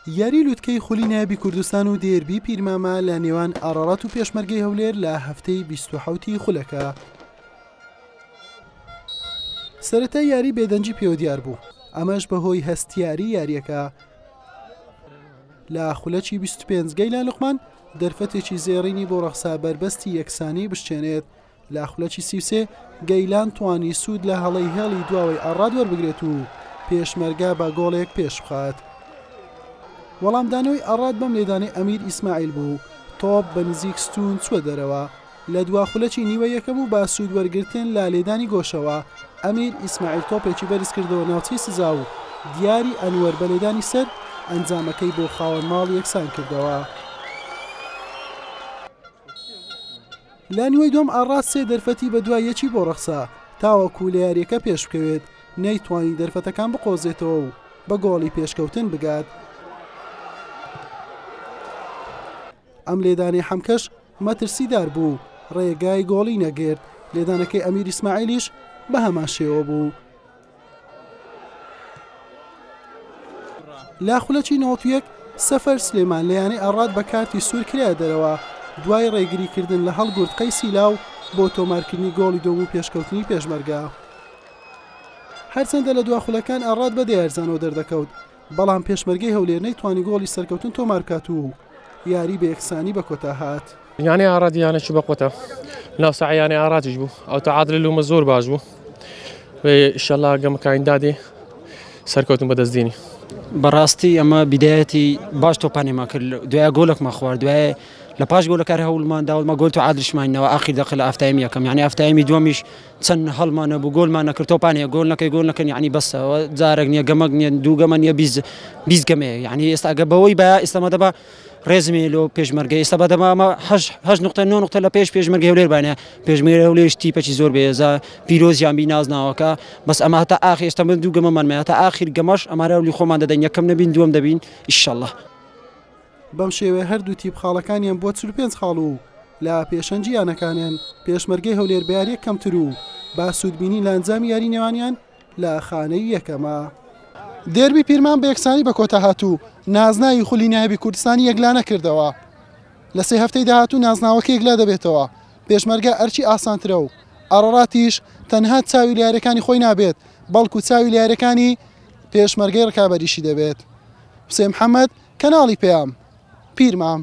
یاری لوتکەی خولی نایبی کوردستان و دێربی پیرمامە لە نێوان ئارەڕات و پێشمەرگەی هەولێر لە هەفتەی 27 خولەکە. سەرەتا یاری بێدەنجی پێوەدیار بوو، ئەمەش بەهۆی هەستیاری یاریەکە. لە خولەکی 25 گەیلان لوقمان دەرفەتێکی زێڕینی بۆ ڕەخسا بەربەستی یەکسانی بشتێنێت. لە خولەکی 33 گەیلان توانی سوود لە هەڵەی هێڵی دواوەی ئەڕاد وەربگرێت و پێشمەرگە بە گۆڵێک پێش بخات. وەڵامدانەوەی ئەڕاد بەم لێدانەی ئەمیر ئیسماعیل بوو، تۆپ بە نزیک ستون چوە دەرەوە. لە دوا خولەکی نیوە یەکەم و با سوود وەرگرتن لە لێدانی گۆشەوە ئەمیر ئیسماعیل تۆپێکی بەرز کردەوە ناوچەی سزا و دیاری ئەنوەر بە لێدانی سەر ئەنجامەکەی بۆ خاوەن ماڵ یەکسان کردەوە. لە نیوەی دۆم ئاڕاد سێ دەرفەتی بە دوای یەکی بۆ ڕەخسا تاوەکو لە یاریەکە پێش بکەوێت، نەیتوانی دەرفەتەکان بقۆزێتەوە و بە گۆڵی پێشکەوتن بگات. ئەم لێدانەی حەمکەش مەترسیدار بوو، ڕێگای گۆڵی نەگرت. لێدانەکەی ئەمیر ئیسماعیلیش بە هەمان شێوە بوو. لا خولەکی 91 سەفەر سلێمان لەیانەی ئەڕاد بە کارتی سوور کرا دەرەوە دوای ڕێگریکردن لە هەڵگورت قەیسی لاو بۆ تۆمارکردنی گۆڵی دۆم و پێشکەوتنی پێشمەرگە. هەرچەندە لە دوا خولەکان ئەڕاد بە دیارزانەوە دەردەکەوت، بەڵام پێشمەرگەی هەولێر نەیتوانی گۆڵی سەرکەوتن تۆمار بکات و یاری بە یەکسانی بە کۆتا هات. يعني أرادي أنا شو بقوته لا ساعة يعني أرادي جبو أو تعادل له مزور باجبو وإن شاء الله قام كاين دادي سركوتن بدزديني براستي أما بدايتي باش توباني ما كل دعاء قولك ما خوار دعاء لباش قولك أره أول ما داول ما قلت عادل شمعنا وآخر داخل أفتايمية كم يعني أفتايمي دوميش تسن هل ما نبو قول ما نكر توباني قول لك يعني بس زارقني جمجني دو جمني بيز جمع يعني استعجبوي بقى استمد رزمي لو پێشمەرگە ئێستا بەدەما هەش نقطە 9 نقطە لە پێش پێشمەرگە هەولێر بانە پێشمەرگە هەولێر تیپەکی زۆر بێزە پیرۆزیان بی نازناوەکە بەس ئەمە هەتا ئاخر ئێستا من دوو گەمەمان هەتا ئاخر گەمەش ئەمارە هەولی خۆمان دەدەین یەکەم نەبین دووەم دەبین ئینشەڵڵا. بەم شێوەیە هەردوو تیپ خاڵەکانیان بۆ 45 خاڵ و لە پێشەنجیانەکانیان پێشمەرگەی هەولێر بە یاریەک کەمتر و با سوودبینی لە ئەنجامی یاری نێوانیان لە خانەی یەکەمە. دێربی پیرمان بە یەکسانی بە کۆتا هاتوو، نازناوی خولی نایبی کوردستانی یەکلا نەکردەوە. لە سێ هەفتەی داهاتوو نازناوەکە یەکلا دەبێتەوە. پێشمەرگە ئەرچی ئاسانترە و ئەڕەڕاتیش تەنها چاوی لە یاریەکانی خۆی نابێت، بەڵکو چاوی لە یاریەکانی پێشمەرگەی ڕکابەریشی دەبێت. حوسێن محەممەد، کەناڵی پێام، پیرمام.